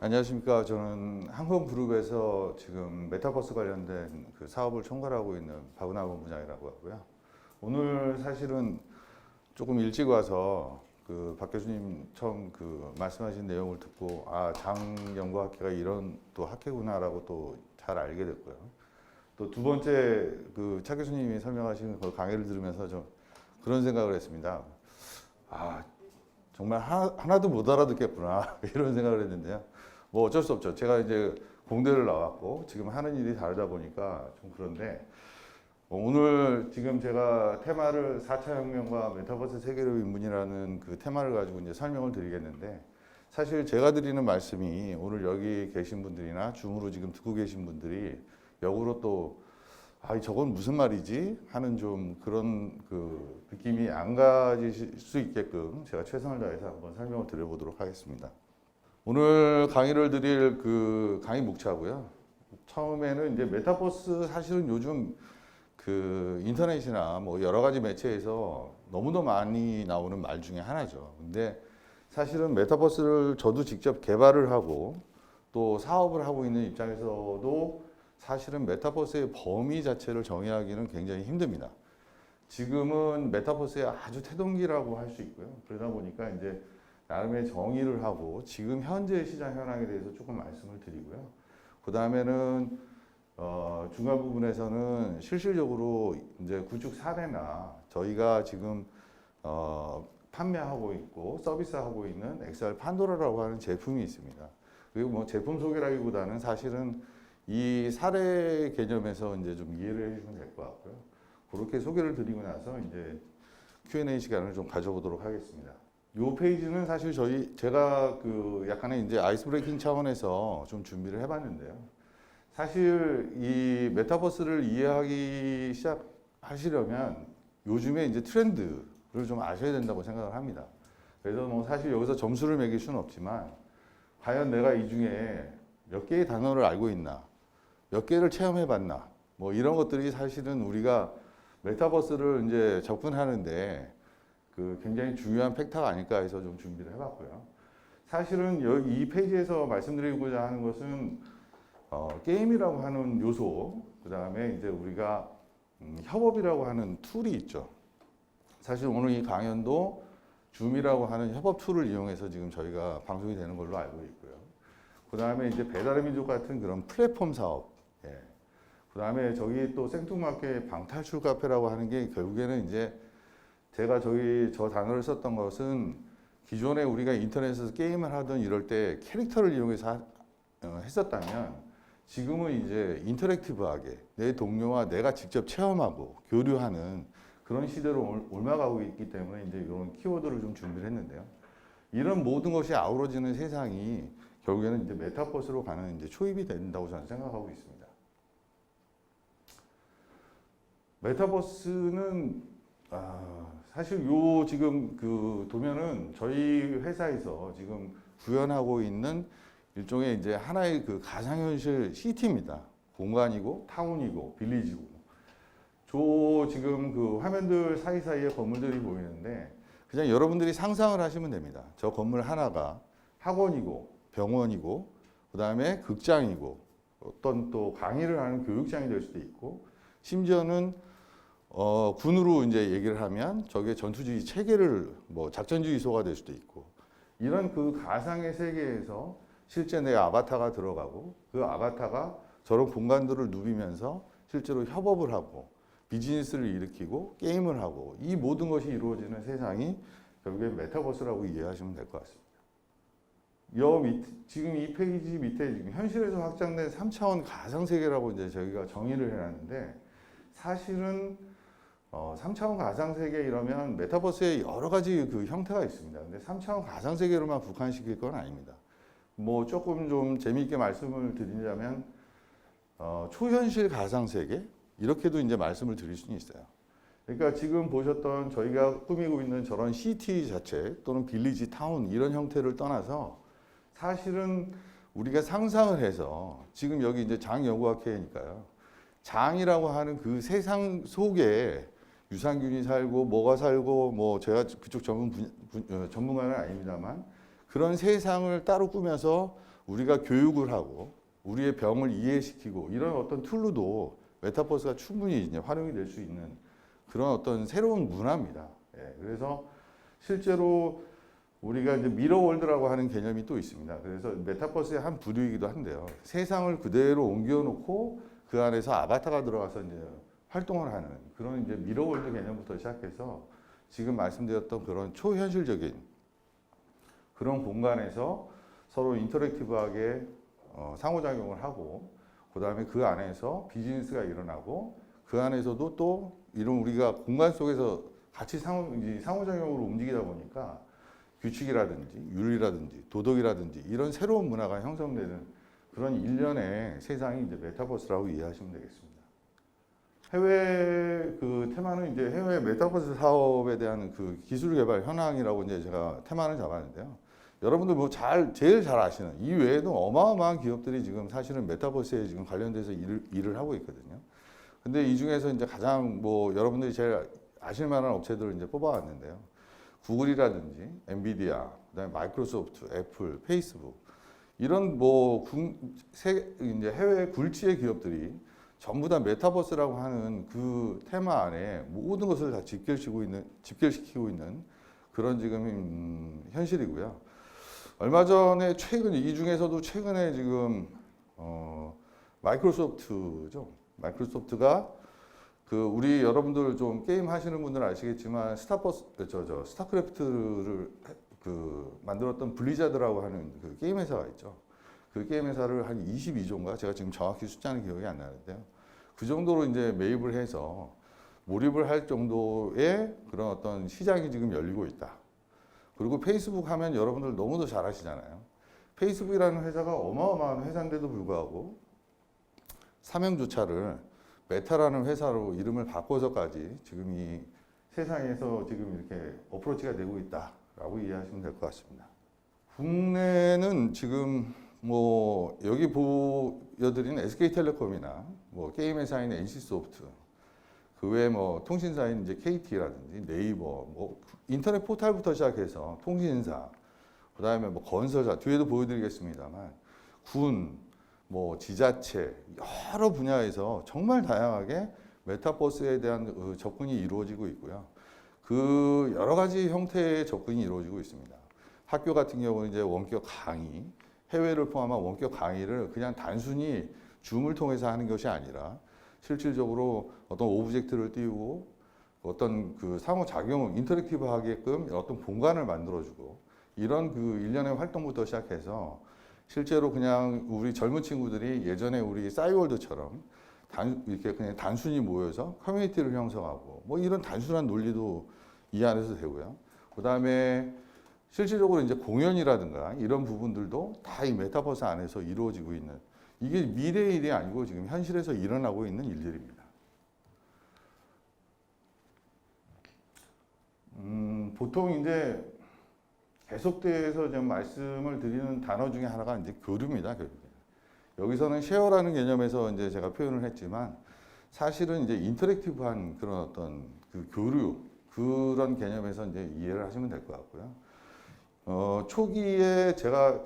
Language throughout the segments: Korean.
안녕하십니까. 저는 항공그룹에서 지금 메타버스 관련된 그 사업을 총괄하고 있는 박은하 본부장이라고 하고요. 오늘 사실은 조금 일찍 와서 그 박 교수님 처음 그 말씀하신 내용을 듣고 장연구학회가 이런 또 학회구나라고 또 잘 알게 됐고요. 또 두 번째 그 차 교수님이 설명하신 그 강의를 들으면서 좀 그런 생각을 했습니다. 정말 하나도 못 알아듣겠구나 이런 생각을 했는데요. 뭐 어쩔 수 없죠. 제가 이제 공대를 나왔고 지금 하는 일이 다르다 보니까 좀 그런데 오늘 지금 제가 테마를 4차 혁명과 메타버스 세계로 입문이라는 그 테마를 가지고 이제 설명을 드리겠는데, 사실 제가 드리는 말씀이 오늘 여기 계신 분들이나 줌으로 지금 듣고 계신 분들이 역으로 또 저건 무슨 말이지 하는 좀 그런 그 느낌이 안 가지실 수 있게끔 제가 최선을 다해서 한번 설명을 드려보도록 하겠습니다. 오늘 강의를 드릴 그 강의 목차고요. 처음에는 이제 메타버스, 사실은 요즘 그 인터넷이나 뭐 여러 가지 매체에서 너무도 많이 나오는 말 중에 하나죠. 근데 사실은 메타버스를 저도 직접 개발을 하고 또 사업을 하고 있는 입장에서도 사실은 메타버스의 범위 자체를 정의하기는 굉장히 힘듭니다. 지금은 메타버스의 아주 태동기라고 할 수 있고요. 그러다 보니까 이제 나름의 정의를 하고 지금 현재 시장 현황에 대해서 조금 말씀을 드리고요. 그 다음에는 중간 부분에서는 실질적으로 이제 구축 사례나 저희가 지금 판매하고 있고 서비스하고 있는 XR 판도라라고 하는 제품이 있습니다. 그리고 뭐 제품 소개라기보다는 사실은 이 사례 개념에서 이제 좀 이해를 해주시면 될 것 같고요. 그렇게 소개를 드리고 나서 이제 Q&A 시간을 좀 가져보도록 하겠습니다. 이 페이지는 사실 제가 그 약간의 이제 아이스 브레이킹 차원에서 좀 준비를 해봤는데요. 사실 이 메타버스를 이해하기 시작하시려면 요즘에 이제 트렌드를 좀 아셔야 된다고 생각을 합니다. 그래서 뭐 사실 여기서 점수를 매길 수는 없지만 과연 내가 이 중에 몇 개의 단어를 알고 있나, 몇 개를 체험해 봤나, 뭐 이런 것들이 사실은 우리가 메타버스를 이제 접근하는데 그 굉장히 중요한 팩터가 아닐까 해서 좀 준비를 해봤고요. 사실은 이 페이지에서 말씀드리고자 하는 것은 게임이라고 하는 요소, 그 다음에 이제 우리가 협업이라고 하는 툴이 있죠. 사실 오늘 이 강연도 줌이라고 하는 협업 툴을 이용해서 지금 저희가 방송이 되는 걸로 알고 있고요. 그 다음에 이제 배달의 민족 같은 그런 플랫폼 사업. 그 다음에 저기 또 생뚱맞게 방탈출 카페라고 하는 게 결국에는 이제 제가 저 단어를 썼던 것은 기존에 우리가 인터넷에서 게임을 하던 이럴 때 캐릭터를 이용해서 했었다면 지금은 이제 인터랙티브하게 내 동료와 내가 직접 체험하고 교류하는 그런 시대로 옮아가고 있기 때문에 이제 이런 키워드를 좀 준비를 했는데요. 이런 모든 것이 아우러지는 세상이 결국에는 이제 메타버스로 가는 이제 초입이 된다고 저는 생각하고 있습니다. 메타버스는 사실 요 지금 그 도면은 저희 회사에서 지금 구현하고 있는 일종의 이제 하나의 그 가상현실 시티입니다. 공간이고 타운이고 빌리지고. 저 지금 그 화면들 사이사이에 건물들이 보이는데 그냥 여러분들이 상상을 하시면 됩니다. 저 건물 하나가 학원이고 병원이고 그다음에 극장이고 어떤 또 강의를 하는 교육장이 될 수도 있고 심지어는 군으로 이제 얘기를 하면 저게 전투주의 체계를 뭐 작전주의소가 될 수도 있고 이런 그 가상의 세계에서 실제 내 아바타가 들어가고 그 아바타가 저런 공간들을 누비면서 실제로 협업을 하고 비즈니스를 일으키고 게임을 하고 이 모든 것이 이루어지는 세상이 결국엔 메타버스라고 이해하시면 될 것 같습니다. 지금 이 페이지 밑에 지금 현실에서 확장된 3차원 가상세계라고 이제 저희가 정의를 해놨는데 사실은 3차원 가상세계 이러면 메타버스에 여러 가지 그 형태가 있습니다. 근데 3차원 가상세계로만 국한시킬 건 아닙니다. 뭐 조금 좀 재미있게 말씀을 드리자면 초현실 가상세계 이렇게도 이제 말씀을 드릴 수는 있어요. 그러니까 지금 보셨던 저희가 꾸미고 있는 저런 시티 자체 또는 빌리지 타운 이런 형태를 떠나서 사실은 우리가 상상을 해서 지금 여기 이제 장연구학회니까요. 장이라고 하는 그 세상 속에 유산균이 살고 뭐가 살고 뭐 제가 그쪽 전문가는 아닙니다만 그런 세상을 따로 꾸며서 우리가 교육을 하고 우리의 병을 이해시키고 이런 어떤 툴로도 메타버스가 충분히 이제 활용이 될 수 있는 그런 어떤 새로운 문화입니다. 예, 그래서 실제로 우리가 이제 미러월드라고 하는 개념이 또 있습니다. 그래서 메타버스의 한 부류이기도 한데요. 세상을 그대로 옮겨놓고 그 안에서 아바타가 들어가서 이제 활동을 하는 그런 이제 미러월드 개념부터 시작해서 지금 말씀드렸던 그런 초현실적인 그런 공간에서 서로 인터랙티브하게 상호작용을 하고 그 다음에 그 안에서 비즈니스가 일어나고 그 안에서도 또 이런 우리가 공간 속에서 같이 상호작용으로 움직이다 보니까 규칙이라든지 윤리라든지 도덕이라든지 이런 새로운 문화가 형성되는 그런 일련의 세상이 이제 메타버스라고 이해하시면 되겠습니다. 해외 그 테마는 이제 해외 메타버스 사업에 대한 그 기술 개발 현황이라고 이제 제가 테마를 잡았는데요. 여러분들 뭐 제일 잘 아시는 이 외에도 어마어마한 기업들이 지금 사실은 메타버스에 지금 관련돼서 일을 하고 있거든요. 근데 이 중에서 이제 가장 뭐 여러분들이 제일 아실 만한 업체들을 이제 뽑아왔는데요. 구글이라든지 엔비디아, 그다음에 마이크로소프트, 애플, 페이스북 이런 뭐 이제 해외 굴지의 기업들이 전부 다 메타버스라고 하는 그 테마 안에 모든 것을 다 집결시키고 있는 그런 지금 현실이고요. 얼마 전에 이 중에서도 최근에 지금 마이크로소프트죠. 마이크로소프트가 그 우리 여러분들 좀 게임 하시는 분들 아시겠지만 스타크래프트를 그 만들었던 블리자드라고 하는 그 게임 회사가 있죠. 그 게임 회사를 한 22조인가 제가 지금 정확히 숫자는 기억이 안 나는데요. 그 정도로 이제 매입을 해서 몰입을 할 정도의 그런 어떤 시장이 지금 열리고 있다. 그리고 페이스북 하면 여러분들 너무도 잘 아시잖아요. 페이스북이라는 회사가 어마어마한 회사인데도 불구하고 사명조차를 메타라는 회사로 이름을 바꿔서까지 지금 이 세상에서 지금 이렇게 어프로치가 되고 있다라고 이해하시면 될 것 같습니다. 국내는 지금 뭐 여기 보여드린 SK텔레콤이나 뭐 게임 회사인 NC소프트 그 외에 뭐 통신사인 이제 KT라든지 네이버 뭐 인터넷 포털부터 시작해서 통신사 그다음에 뭐 건설사 뒤에도 보여드리겠습니다만 군 뭐 지자체 여러 분야에서 정말 다양하게 메타버스에 대한 접근이 이루어지고 있고요. 그 여러 가지 형태의 접근이 이루어지고 있습니다. 학교 같은 경우는 이제 원격 강의, 해외를 포함한 원격 강의를 그냥 단순히 줌을 통해서 하는 것이 아니라 실질적으로 어떤 오브젝트를 띄우고 어떤 그 상호작용을 인터랙티브하게끔 어떤 공간을 만들어주고 이런 그 일련의 활동부터 시작해서 실제로 그냥 우리 젊은 친구들이 예전에 우리 싸이월드처럼 이렇게 그냥 단순히 모여서 커뮤니티를 형성하고 뭐 이런 단순한 논리도 이 안에서 되고요. 그 다음에 실질적으로 이제 공연이라든가 이런 부분들도 다 이 메타버스 안에서 이루어지고 있는 이게 미래의 일이 아니고 지금 현실에서 일어나고 있는 일들입니다. 보통 이제 계속돼서 지금 말씀을 드리는 단어 중에 하나가 이제 교류입니다. 교류. 여기서는 쉐어라는 개념에서 이제 제가 표현을 했지만 사실은 이제 인터랙티브한 그런 어떤 그 교류 그런 개념에서 이제 이해를 하시면 될 것 같고요. 초기에 제가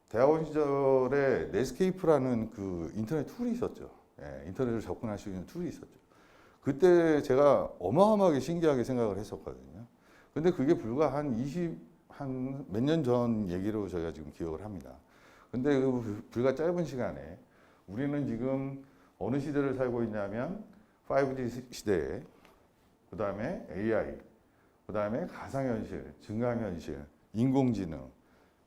대학원 시절에 넷스케이프라는 그 인터넷 툴이 있었죠. 예, 인터넷을 접근할 수 있는 툴이 있었죠. 그때 제가 어마어마하게 신기하게 생각을 했었거든요. 근데 그게 불과 한 몇 년 전 얘기로 저희가 지금 기억을 합니다. 근데 그 불과 짧은 시간에 우리는 지금 어느 시대를 살고 있냐면 5G 시대에 그 다음에 AI, 그 다음에 가상현실, 증강현실, 인공지능,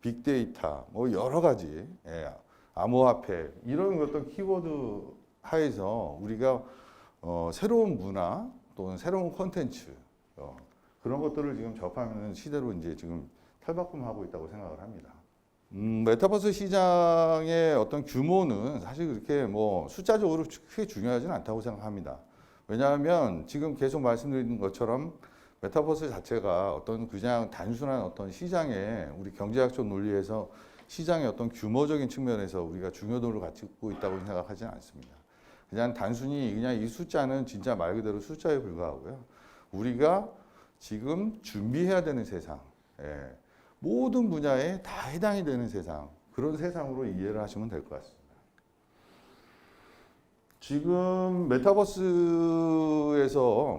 빅데이터, 뭐 여러 가지, 예, 암호화폐 이런 어떤 키워드 하에서 우리가 새로운 문화 또는 새로운 콘텐츠 그런 것들을 지금 접하는 시대로 이제 지금 탈바꿈하고 있다고 생각을 합니다. 메타버스 시장의 어떤 규모는 사실 그렇게 뭐 숫자적으로 크게 중요하지는 않다고 생각합니다. 왜냐하면 지금 계속 말씀드린 것처럼 메타버스 자체가 어떤 그냥 단순한 어떤 시장의 우리 경제학적 논리에서 시장의 어떤 규모적인 측면에서 우리가 중요도를 갖고 있다고 생각하지는 않습니다. 그냥 단순히 그냥 이 숫자는 진짜 말 그대로 숫자에 불과하고요. 우리가 지금 준비해야 되는 세상, 예, 모든 분야에 다 해당이 되는 세상, 그런 세상으로 이해를 하시면 될 것 같습니다. 지금 메타버스에서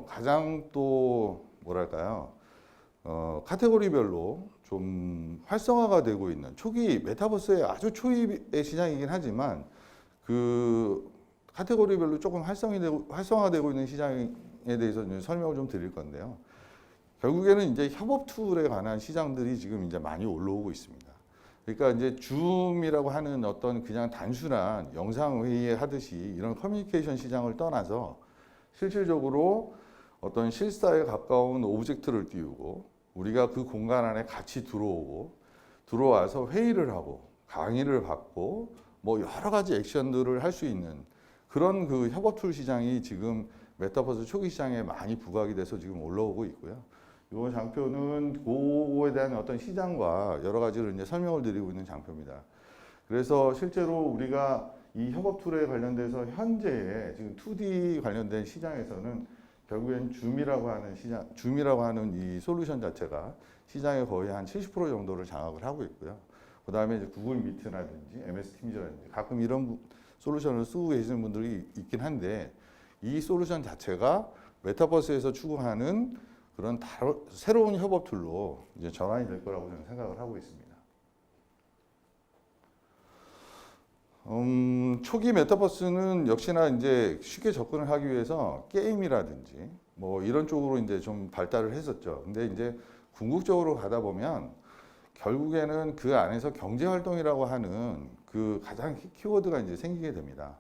가장 또 뭐랄까요? 카테고리별로 좀 활성화가 되고 있는 초기 메타버스의 아주 초입의 시장이긴 하지만 그 카테고리별로 조금 활성화되고 있는 시장에 대해서 설명을 좀 드릴 건데요. 결국에는 이제 협업 툴에 관한 시장들이 지금 이제 많이 올라오고 있습니다. 그러니까 이제 줌이라고 하는 어떤 그냥 단순한 영상 회의 하듯이 이런 커뮤니케이션 시장을 떠나서 실질적으로 어떤 실사에 가까운 오브젝트를 띄우고 우리가 그 공간 안에 같이 들어와서 회의를 하고 강의를 받고 뭐 여러 가지 액션들을 할 수 있는 그런 그 협업 툴 시장이 지금 메타버스 초기 시장에 많이 부각이 돼서 지금 올라오고 있고요. 이 장표는 그거에 대한 어떤 시장과 여러 가지를 이제 설명을 드리고 있는 장표입니다. 그래서 실제로 우리가 이 협업 툴에 관련돼서 현재 지금 2D 관련된 시장에서는 결국엔 줌이라고 하는 이 솔루션 자체가 시장의 거의 한 70% 정도를 장악을 하고 있고요. 그 다음에 이제 구글 미트라든지 MS 팀즈라든지 가끔 이런 솔루션을 쓰고 계시는 분들이 있긴 한데 이 솔루션 자체가 메타버스에서 추구하는 그런 새로운 협업 툴로 이제 전환이 될 거라고 저는 생각을 하고 있습니다. 초기 메타버스는 역시나 이제 쉽게 접근을 하기 위해서 게임이라든지 뭐 이런 쪽으로 이제 좀 발달을 했었죠. 근데 이제 궁극적으로 가다 보면 결국에는 그 안에서 경제 활동이라고 하는 그 가장 키워드가 이제 생기게 됩니다.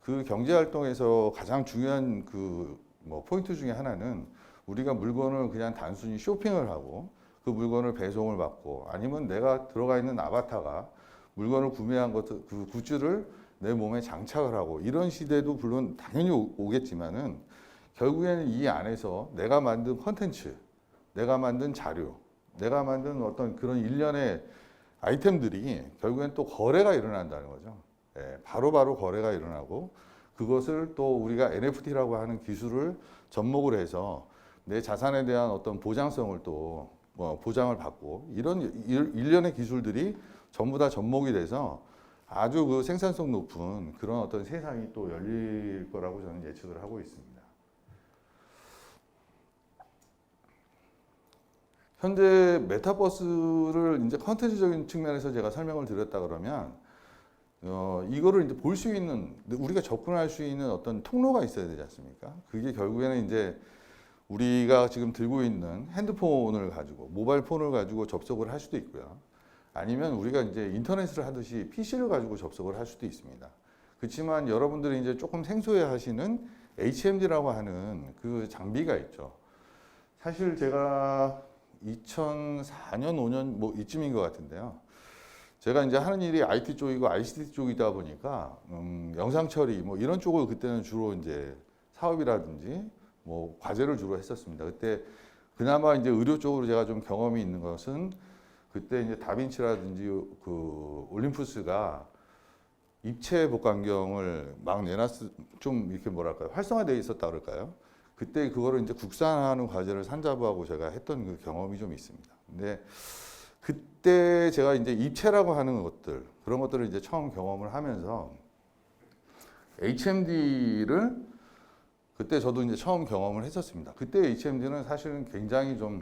그 경제 활동에서 가장 중요한 그 뭐 포인트 중에 하나는 우리가 물건을 그냥 단순히 쇼핑을 하고 그 물건을 배송을 받고 아니면 내가 들어가 있는 아바타가 물건을 구매한 그 굿즈를 내 몸에 장착을 하고 이런 시대도 물론 당연히 오겠지만은 결국에는 이 안에서 내가 만든 컨텐츠, 내가 만든 자료, 내가 만든 어떤 그런 일련의 아이템들이 결국엔 또 거래가 일어난다는 거죠. 예, 바로바로 거래가 일어나고 그것을 또 우리가 NFT라고 하는 기술을 접목을 해서 내 자산에 대한 어떤 보장성을 또 보장을 받고 이런 일련의 기술들이 전부 다 접목이 돼서 아주 그 생산성 높은 그런 어떤 세상이 또 열릴 거라고 저는 예측을 하고 있습니다. 현재 메타버스를 이제 컨텐츠적인 측면에서 제가 설명을 드렸다 그러면 이거를 이제 볼 수 있는 우리가 접근할 수 있는 어떤 통로가 있어야 되지 않습니까? 그게 결국에는 이제 우리가 지금 들고 있는 핸드폰을 가지고 모바일 폰을 가지고 접속을 할 수도 있고요. 아니면 우리가 이제 인터넷을 하듯이 PC를 가지고 접속을 할 수도 있습니다. 그렇지만 여러분들이 이제 조금 생소해 하시는 HMD라고 하는 그 장비가 있죠. 사실 제가 2004년, 5년 뭐 이쯤인 것 같은데요. 제가 이제 하는 일이 IT 쪽이고 ICT 쪽이다 보니까 영상 처리 뭐 이런 쪽을 그때는 주로 이제 사업이라든지 뭐 과제를 주로 했었습니다. 그때 그나마 이제 의료 쪽으로 제가 좀 경험이 있는 것은 그때 이제 다빈치라든지 그 올림푸스가 입체 복강경을 막 좀 이렇게 뭐랄까요 활성화되어 있었다 그럴까요? 그때 그거를 이제 국산화하는 과제를 산자부하고 제가 했던 그 경험이 좀 있습니다. 근데 그때 제가 이제 입체라고 하는 것들 그런 것들을 이제 처음 경험을 하면서 HMD를 그때 저도 이제 처음 경험을 했었습니다. 그때 HMD는 사실은 굉장히 좀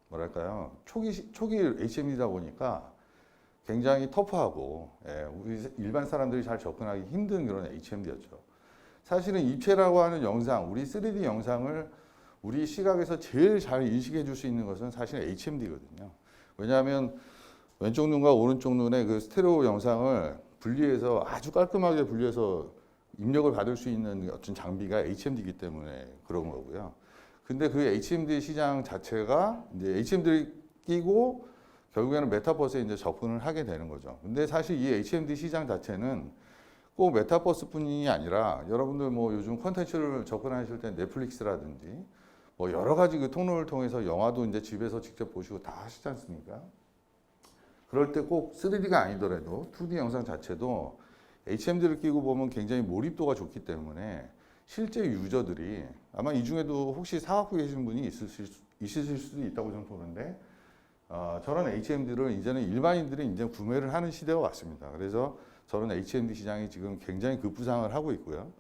뭐랄까요 초기 HMD다 보니까 굉장히 터프하고 우리 일반 사람들이 잘 접근하기 힘든 그런 HMD였죠. 사실은 입체라고 하는 영상, 우리 3D 영상을 우리 시각에서 제일 잘 인식해 줄 수 있는 것은 사실 HMD거든요. 왜냐하면 왼쪽 눈과 오른쪽 눈의 그 스테레오 영상을 분리해서 아주 깔끔하게 분리해서 입력을 받을 수 있는 어떤 장비가 HMD이기 때문에 그런 거고요. 근데 그 HMD 시장 자체가 이제 HMD를 끼고 결국에는 메타버스에 이제 접근을 하게 되는 거죠. 근데 사실 이 HMD 시장 자체는 꼭 메타버스뿐이 아니라 여러분들 뭐 요즘 콘텐츠를 접근하실 때 넷플릭스라든지 뭐 여러 가지 그 통로를 통해서 영화도 이제 집에서 직접 보시고 다 하시지 않습니까? 그럴 때 꼭 3D가 아니더라도 2D 영상 자체도 HMD를 끼고 보면 굉장히 몰입도가 좋기 때문에 실제 유저들이 아마 이 중에도 혹시 사갖고 계신 분이 있으실 수도 있다고 저는 보는데 저런 HMD를 이제는 일반인들이 이제 구매를 하는 시대가 왔습니다. 그래서 저런 HMD 시장이 지금 굉장히 급부상을 하고 있고요.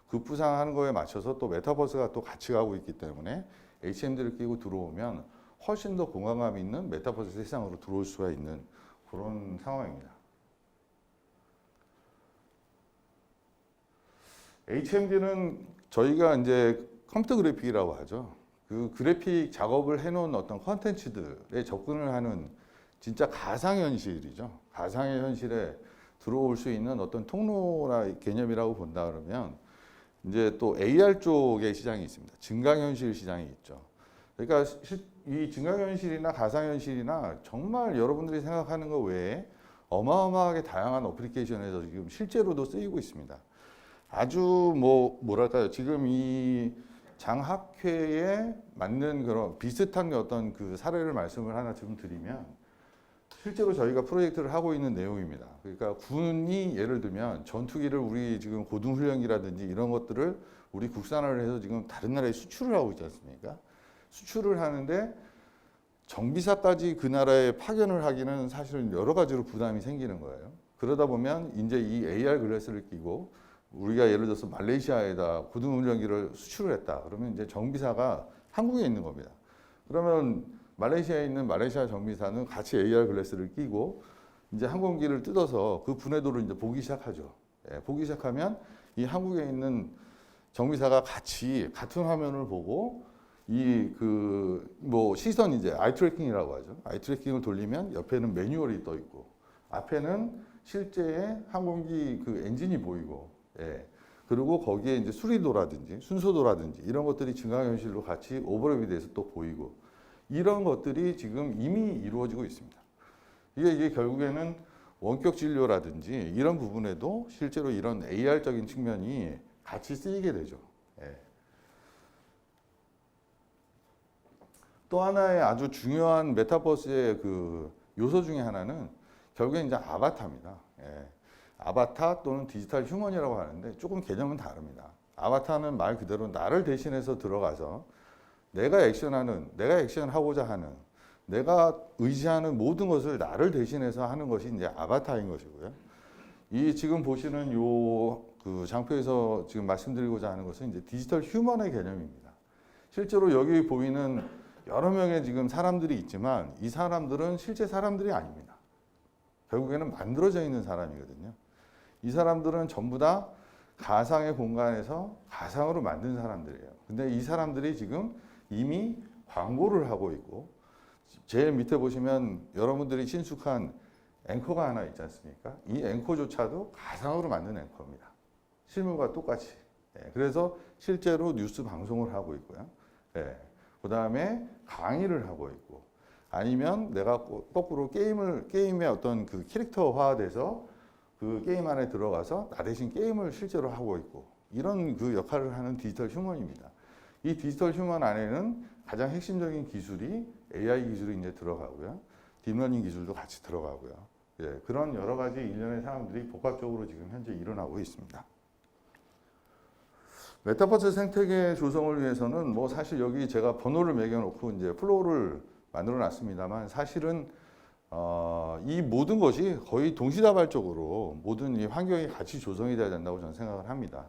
급부상하는 거에 맞춰서 또 메타버스가 또 같이 가고 있기 때문에 HMD를 끼고 들어오면 훨씬 더 공간감 있는 메타버스 세상으로 들어올 수가 있는 그런 상황입니다. HMD는 저희가 이제 컴퓨터 그래픽이라고 하죠. 그 그래픽 작업을 해놓은 어떤 컨텐츠들에 접근을 하는 진짜 가상현실이죠. 가상의 현실에 들어올 수 있는 어떤 통로나 개념이라고 본다 그러면 이제 또 AR 쪽의 시장이 있습니다. 증강현실 시장이 있죠. 그러니까 이 증강현실이나 가상현실이나 정말 여러분들이 생각하는 것 외에 어마어마하게 다양한 어플리케이션에서 지금 실제로도 쓰이고 있습니다. 아주 뭐랄까요. 지금 이 장학회에 맞는 그런 비슷한 어떤 그 사례를 말씀을 하나 좀 드리면 실제로 저희가 프로젝트를 하고 있는 내용입니다. 그러니까 군이 예를 들면 전투기를 우리 지금 고등훈련기라든지 이런 것들을 우리 국산화를 해서 지금 다른 나라에 수출을 하고 있지 않습니까? 수출을 하는데 정비사까지 그 나라에 파견을 하기는 사실은 여러 가지로 부담이 생기는 거예요. 그러다 보면 이제 이 AR 글래스를 끼고 우리가 예를 들어서 말레이시아에다 고등훈련기를 수출을 했다. 그러면 이제 정비사가 한국에 있는 겁니다. 그러면 말레이시아에 있는 말레이시아 정비사는 같이 AR 글래스를 끼고 이제 항공기를 뜯어서 그 분해도를 이제 보기 시작하죠. 예, 보기 시작하면 이 한국에 있는 정비사가 같이 같은 화면을 보고 이 시선 이제 아이 트래킹이라고 하죠. 아이 트래킹을 돌리면 옆에는 매뉴얼이 떠 있고 앞에는 실제의 항공기 그 엔진이 보이고 예. 그리고 거기에 이제 수리도라든지 순서도라든지 이런 것들이 증강현실로 같이 오버랩이 돼서 또 보이고 이런 것들이 지금 이미 이루어지고 있습니다. 이게 결국에는 원격 진료라든지 이런 부분에도 실제로 이런 AR적인 측면이 같이 쓰이게 되죠. 예. 또 하나의 아주 중요한 메타버스의 그 요소 중에 하나는 결국엔 이제 아바타입니다. 예. 아바타 또는 디지털 휴먼이라고 하는데 조금 개념은 다릅니다. 아바타는 말 그대로 나를 대신해서 들어가서 내가 액션하고자 하는, 내가 의지하는 모든 것을 나를 대신해서 하는 것이 이제 아바타인 것이고요. 이 지금 보시는 그 장표에서 지금 말씀드리고자 하는 것은 이제 디지털 휴먼의 개념입니다. 실제로 여기 보이는 여러 명의 지금 사람들이 있지만 이 사람들은 실제 사람들이 아닙니다. 결국에는 만들어져 있는 사람이거든요. 이 사람들은 전부 다 가상의 공간에서 가상으로 만든 사람들이에요. 근데 이 사람들이 지금 이미 광고를 하고 있고 제일 밑에 보시면 여러분들이 친숙한 앵커가 하나 있지 않습니까? 이 앵커조차도 가상으로 만든 앵커입니다. 실물과 똑같이. 그래서 실제로 뉴스 방송을 하고 있고요. 그 다음에 강의를 하고 있고 아니면 내가 거꾸로 게임의 어떤 그 캐릭터화돼서 그 게임 안에 들어가서 나 대신 게임을 실제로 하고 있고 이런 그 역할을 하는 디지털 휴먼입니다. 이 디지털 휴먼 안에는 가장 핵심적인 기술이 AI 기술이 이제 들어가고요. 딥러닝 기술도 같이 들어가고요. 예, 그런 여러 가지 일련의 상황들이 복합적으로 지금 현재 일어나고 있습니다. 메타버스 생태계 조성을 위해서는 뭐 사실 여기 제가 번호를 매겨놓고 이제 플로우를 만들어 놨습니다만 사실은 이 모든 것이 거의 동시다발적으로 모든 이 환경이 같이 조성이 돼야 된다고 저는 생각을 합니다.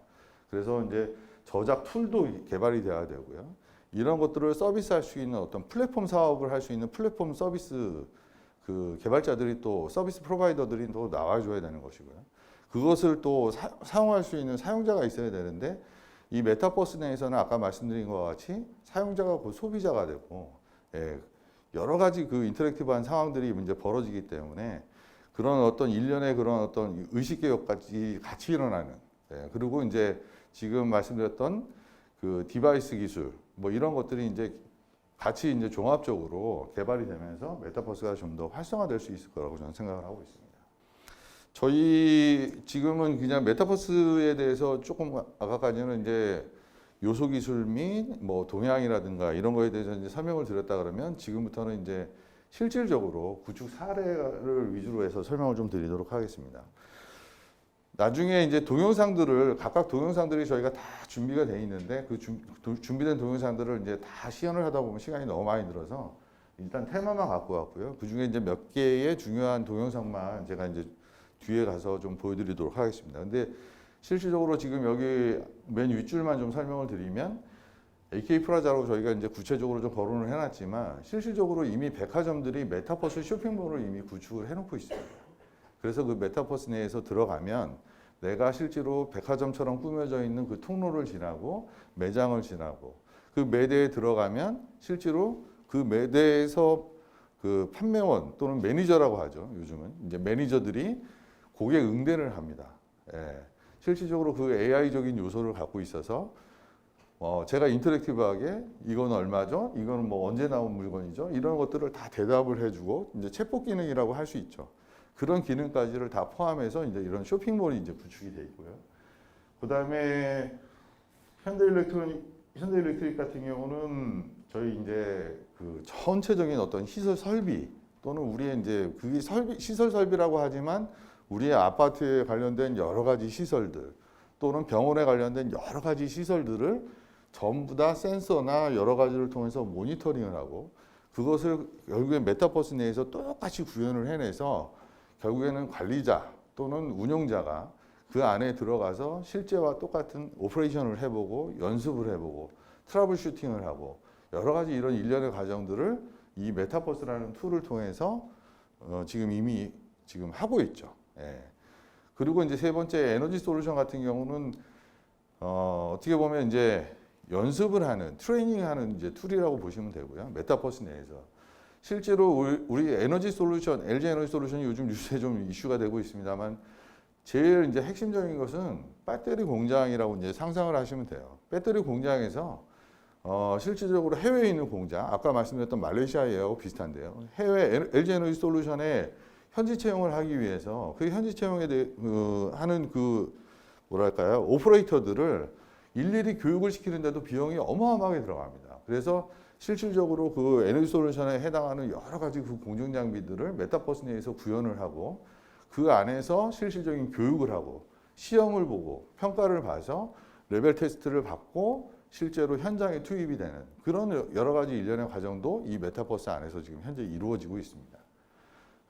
그래서 이제 저작 툴도 개발이 돼야 되고요. 이런 것들을 서비스할 수 있는 어떤 플랫폼 사업을 할 수 있는 플랫폼 서비스 그 개발자들이 또 서비스 프로바이더들이 또 나와줘야 되는 것이고요. 그것을 또 사용할 수 있는 사용자가 있어야 되는데 이 메타버스 내에서는 아까 말씀드린 것과 같이 사용자가 곧 소비자가 되고 여러 가지 그 인터랙티브한 상황들이 이제 벌어지기 때문에 그런 어떤 일련의 그런 어떤 의식개혁까지 같이 일어나는 그리고 이제 지금 말씀드렸던 그 디바이스 기술 뭐 이런 것들이 이제 같이 이제 종합적으로 개발이 되면서 메타버스가 좀 더 활성화될 수 있을 거라고 저는 생각을 하고 있습니다. 저희 지금은 그냥 메타버스에 대해서 조금 아까까지는 이제 요소 기술 및 뭐 동향이라든가 이런 거에 대해서 이제 설명을 드렸다 그러면 지금부터는 이제 실질적으로 구축 사례를 위주로 해서 설명을 좀 드리도록 하겠습니다. 나중에 이제 동영상들을 각각 동영상들이 저희가 다 준비가 돼 있는데 그 준비된 동영상들을 이제 다 시연을 하다 보면 시간이 너무 많이 들어서 일단 테마만 갖고 왔고요. 그 중에 이제 몇 개의 중요한 동영상만 제가 이제 뒤에 가서 좀 보여드리도록 하겠습니다. 근데 실질적으로 지금 여기 맨 윗줄만 좀 설명을 드리면 AK 프라자로 저희가 이제 구체적으로 좀 거론을 해놨지만 실질적으로 이미 백화점들이 메타버스 쇼핑몰을 이미 구축을 해놓고 있습니다. 그래서 그 메타버스 내에서 들어가면 내가 실제로 백화점처럼 꾸며져 있는 그 통로를 지나고 매장을 지나고 그 매대에 들어가면 실제로 그 매대에서 그 판매원 또는 매니저라고 하죠. 요즘은 이제 매니저들이 고객 응대를 합니다. 예. 실질적으로 그 AI적인 요소를 갖고 있어서 제가 인터랙티브하게 이건 얼마죠? 이거는 뭐 언제 나온 물건이죠? 이런 것들을 다 대답을 해주고 이제 챗봇 기능이라고 할 수 있죠. 그런 기능까지를 다 포함해서 이제 이런 쇼핑몰이 이제 구축이 돼 있고요. 그 다음에 현대일렉트릭 같은 경우는 저희 이제 그 전체적인 어떤 시설 설비 또는 우리의 이제 그게 시설 설비라고 하지만 우리의 아파트에 관련된 여러 가지 시설들 또는 병원에 관련된 여러 가지 시설들을 전부 다 센서나 여러 가지를 통해서 모니터링을 하고 그것을 결국엔 메타버스 내에서 똑같이 구현을 해내서 결국에는 관리자 또는 운영자가 그 안에 들어가서 실제와 똑같은 오퍼레이션을 해보고 연습을 해보고 트러블 슈팅을 하고 여러 가지 이런 일련의 과정들을 이 메타버스라는 툴을 통해서 지금 이미 지금 하고 있죠. 예. 그리고 이제 세 번째 에너지 솔루션 같은 경우는 어떻게 보면 이제 연습을 하는 트레이닝하는 이제 툴이라고 보시면 되고요. 메타버스 내에서 실제로 우리 에너지 솔루션, LG 에너지 솔루션이 요즘 뉴스에 좀 이슈가 되고 있습니다만 제일 이제 핵심적인 것은 배터리 공장이라고 이제 상상을 하시면 돼요. 배터리 공장에서 실질적으로 해외에 있는 공장, 아까 말씀드렸던 말레이시아하고 비슷한데요. 해외 LG 에너지 솔루션에 현지 채용을 하기 위해서 그 현지 채용에 대해 하는 그 뭐랄까요 오퍼레이터들을 일일이 교육을 시키는데도 비용이 어마어마하게 들어갑니다. 그래서 실질적으로 그 에너지 솔루션에 해당하는 여러 가지 그 공정 장비들을 메타버스 내에서 구현을 하고 그 안에서 실질적인 교육을 하고 시험을 보고 평가를 봐서 레벨 테스트를 받고 실제로 현장에 투입이 되는 그런 여러 가지 일련의 과정도 이 메타버스 안에서 지금 현재 이루어지고 있습니다.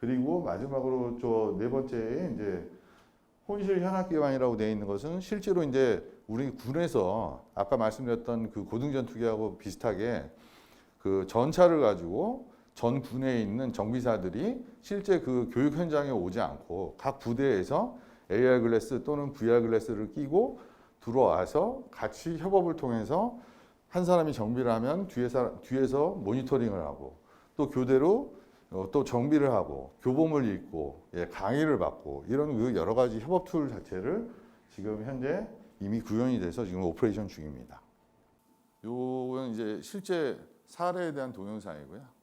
그리고 마지막으로 저 네 번째에 이제 혼실 현악 기반이라고 되어 있는 것은 실제로 이제 우리 군에서 아까 말씀드렸던 그 고등전 투기하고 비슷하게 그 전차를 가지고 전 군에 있는 정비사들이 실제 그 교육 현장에 오지 않고 각 부대에서 AR 글래스 또는 VR 글래스를 끼고 들어와서 같이 협업을 통해서 한 사람이 정비를 하면 뒤에서 모니터링을 하고 또 교대로 또 정비를 하고 교범을 입고 강의를 받고 이런 그 여러 가지 협업 툴 자체를 지금 현재 이미 구현이 돼서 지금 오퍼레이션 중입니다. 요건 이제 실제 사례에 대한 동영상이고요.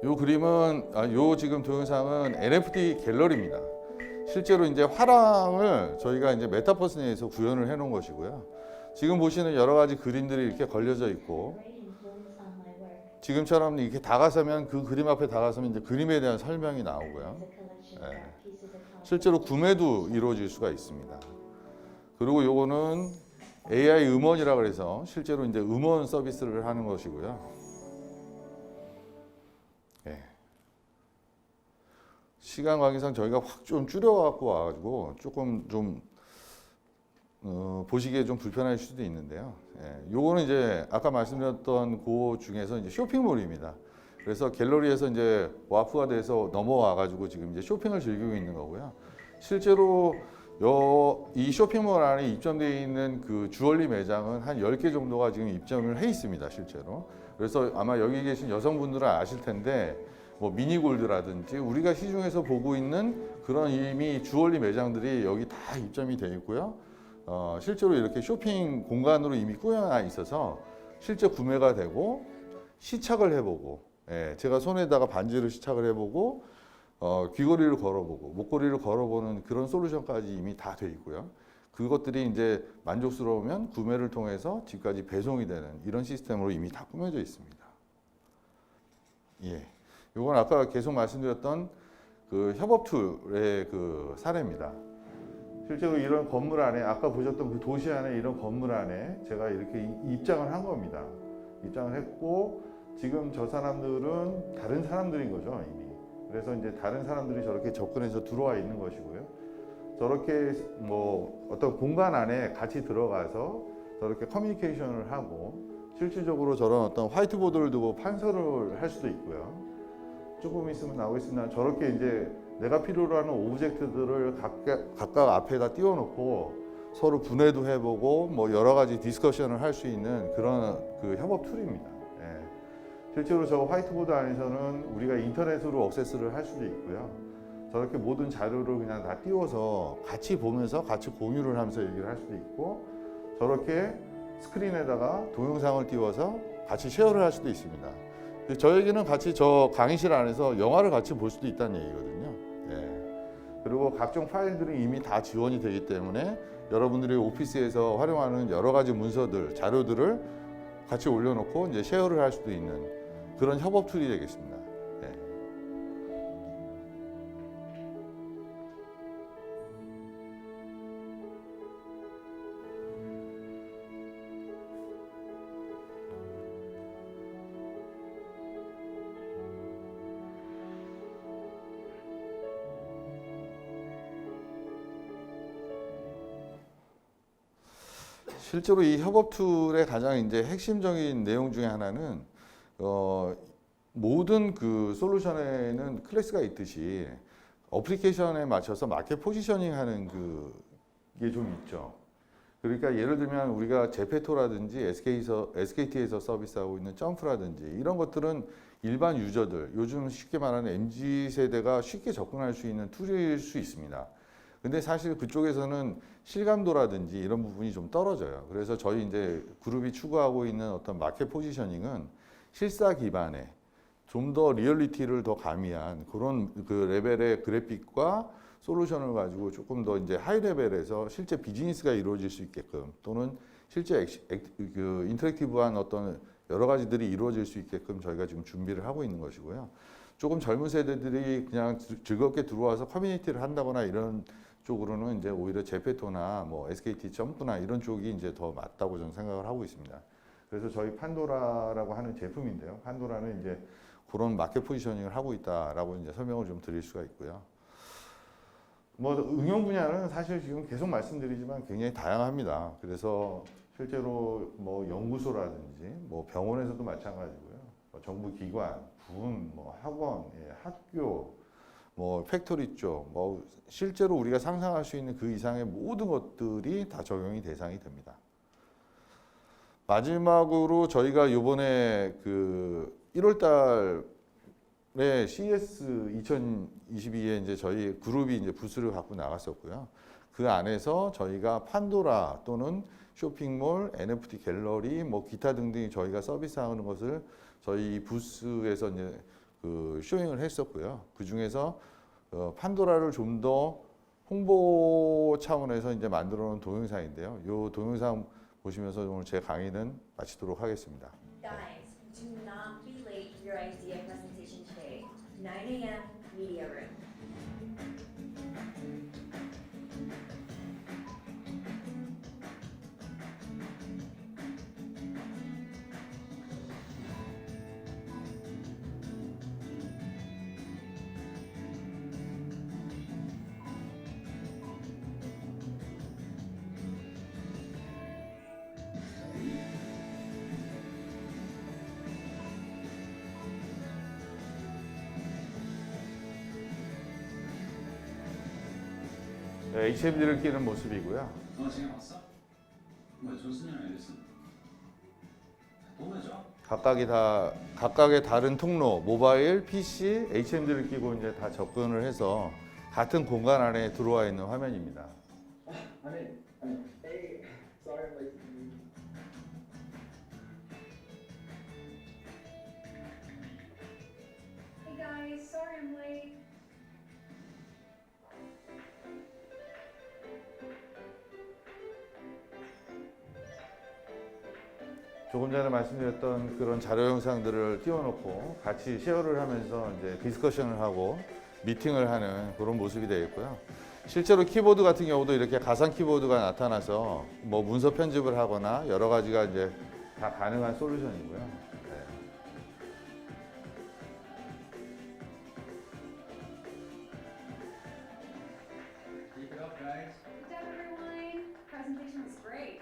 요 그림은 요 지금 동영상은 NFT 갤러리입니다. 실제로 이제 화랑을 저희가 이제 메타버스 내에서 구현을 해 놓은 것이고요. 지금 보시는 여러 가지 그림들이 이렇게 걸려져 있고 지금처럼 이렇게 다가서면 그 그림 앞에 다가서면 이제 그림에 대한 설명이 나오고요. 네. 실제로 구매도 이루어질 수가 있습니다. 그리고 요거는 AI 음원이라고 해서 실제로 이제 음원 서비스를 하는 것이고요. 네. 시간 관계상 저희가 확 좀 줄여갖고 와가지고 조금 좀 보시기에 좀 불편할 수도 있는데요. 예, 요거는 이제 아까 말씀드렸던 그 중에서 이제 쇼핑몰입니다. 그래서 갤러리에서 이제 와프가 돼서 넘어와가지고 지금 이제 쇼핑을 즐기고 있는 거고요. 실제로 이 쇼핑몰 안에 입점되어 있는 그 주얼리 매장은 한 10개 정도가 지금 입점을 해 있습니다, 실제로. 그래서 아마 여기 계신 여성분들은 아실 텐데 뭐 미니골드라든지 우리가 시중에서 보고 있는 그런 이미 주얼리 매장들이 여기 다 입점이 되어 있고요. 실제로 이렇게 쇼핑 공간으로 이미 꾸며져 있어서 실제 구매가 되고 시착을 해보고 제가 손에다가 반지를 시착을 해보고 귀걸이를 걸어보고 목걸이를 걸어보는 그런 솔루션까지 이미 다 돼 있고요. 그것들이 이제 만족스러우면 구매를 통해서 집까지 배송이 되는 이런 시스템으로 이미 다 꾸며져 있습니다. 예, 이건 아까 계속 말씀드렸던 그 협업 툴의 그 사례입니다. 실제로 이런 건물 안에 아까 보셨던 그 도시 안에 이런 건물 안에 제가 이렇게 입장을 한 겁니다. 입장을 했고 지금 저 사람들은 다른 사람들인 거죠 이미. 그래서 이제 다른 사람들이 저렇게 접근해서 들어와 있는 것이고요. 저렇게 뭐 어떤 공간 안에 같이 들어가서 저렇게 커뮤니케이션을 하고 실질적으로 저런 어떤 화이트보드를 두고 판서를 할 수도 있고요. 조금 있으면 나오겠습니다. 저렇게 이제 내가 필요로 하는 오브젝트들을 각각 앞에다 띄워놓고 서로 분해도 해보고 뭐 여러 가지 디스커션을 할 수 있는 그런 그 협업 툴입니다. 예. 실제로 저 화이트보드 안에서는 우리가 인터넷으로 액세스를 할 수도 있고요. 저렇게 모든 자료를 그냥 다 띄워서 같이 보면서 같이 공유를 하면서 얘기를 할 수도 있고 저렇게 스크린에다가 동영상을 띄워서 같이 쉐어를 할 수도 있습니다. 저에게는 같이 저 강의실 안에서 영화를 같이 볼 수도 있다는 얘기거든요. 예. 그리고 각종 파일들이 이미 다 지원이 되기 때문에 여러분들이 오피스에서 활용하는 여러 가지 문서들, 자료들을 같이 올려놓고 이제 쉐어를 할 수도 있는 그런 협업 툴이 되겠습니다. 예. 실제로 이 협업 툴의 가장 이제 핵심적인 내용 중에 하나는 모든 그 솔루션에는 클래스가 있듯이 어플리케이션에 맞춰서 마켓 포지셔닝 하는 그게 좀 있죠. 그러니까 예를 들면 우리가 제페토라든지 SKT에서 서비스하고 있는 점프라든지 이런 것들은 일반 유저들, 요즘 쉽게 말하는 MZ세대가 쉽게 접근할 수 있는 툴일 수 있습니다. 근데 사실 그쪽에서는 실감도라든지 이런 부분이 좀 떨어져요. 그래서 저희 이제 그룹이 추구하고 있는 어떤 마켓 포지셔닝은 실사 기반의 좀 더 리얼리티를 더 가미한 그런 그 레벨의 그래픽과 솔루션을 가지고 조금 더 이제 하이 레벨에서 실제 비즈니스가 이루어질 수 있게끔 또는 실제 그 인터랙티브한 어떤 여러 가지들이 이루어질 수 있게끔 저희가 지금 준비를 하고 있는 것이고요. 조금 젊은 세대들이 그냥 즐겁게 들어와서 커뮤니티를 한다거나 이런 쪽으로는 이제 오히려 제페토나 뭐 SKT 점프나 이런 쪽이 이제 더 맞다고 저는 생각을 하고 있습니다. 그래서 저희 판도라라고 하는 제품인데요. 판도라는 이제 그런 마켓 포지셔닝을 하고 있다라고 이제 설명을 좀 드릴 수가 있고요. 뭐 응용 분야는 사실 지금 계속 말씀드리지만 굉장히 다양합니다. 그래서 실제로 뭐 연구소라든지 뭐 병원에서도 마찬가지고요. 뭐 정부 기관, 군, 뭐 학원, 예, 학교, 뭐 팩토리 쪽, 뭐 실제로 우리가 상상할 수 있는 그 이상의 모든 것들이 다 적용이 대상이 됩니다. 마지막으로 저희가 이번에 그 1월 달에 CES 2022에 이제 저희 그룹이 이제 부스를 갖고 나갔었고요. 그 안에서 저희가 판도라 또는 쇼핑몰, NFT 갤러리, 뭐 기타 등등 저희가 서비스하는 것을 저희 부스에서 이제 그 쇼잉을 했었고요. 그 중에서 판도라를 좀 더 홍보 차원에서 이제 만들어 놓은 동영상인데요. 이 동영상 보시면서 오늘 제 강의는 마치도록 하겠습니다. Guys, do not be late for your idea presentation today. 9 a.m. Media Room. HMD를 끼는 모습이고요. 지금 왔어? 뭐야 존슨이랑 앨리슨 또 매죠? 각각의 다른 통로, 모바일, PC, HMD를 끼고 이제 다 접근을 해서 같은 공간 안에 들어와 있는 화면입니다. Hey, sorry I'm late. Hey guys, sorry I'm late. 조금 전에 말씀드렸던 그런 자료 영상들을 띄워놓고 같이 쉐어를 하면서 이제 디스커션을 하고 미팅을 하는 그런 모습이 되겠고요. 실제로 키보드 같은 경우도 이렇게 가상 키보드가 나타나서 뭐 문서 편집을 하거나 여러 가지가 이제 다 가능한 솔루션이고요. 네. Keep it up, guys. Good job, everyone. Presentation was great.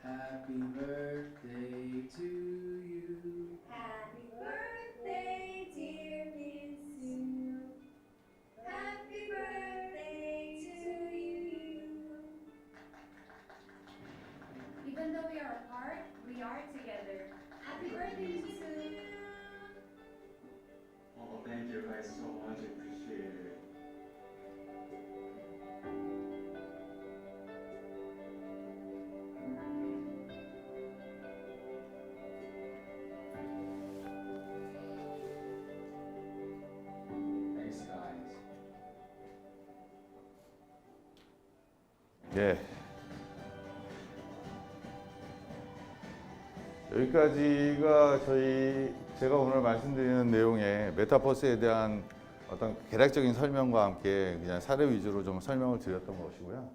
Happy birthday to you. Happy birthday, dear Miss Sue. Happy birthday to you. Even though we are apart, we are together. Happy birthday, Miss Sue. Oh, thank you guys so much. Appreciate it. Thanks, guys. 예. 여기까지가 제가 오늘 말씀드리는 내용의 메타버스에 대한 어떤 개략적인 설명과 함께 그냥 사례 위주로 좀 설명을 드렸던 것이고요.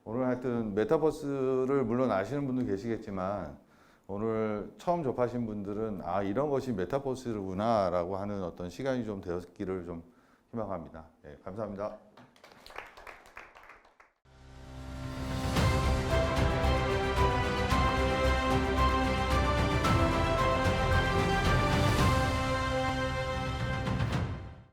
오늘 하여튼 메타버스를 물론 아시는 분도 계시겠지만 오늘 처음 접하신 분들은 아 이런 것이 메타버스구나라고 하는 어떤 시간이 좀 되었기를 좀 희망합니다. 예, 감사합니다.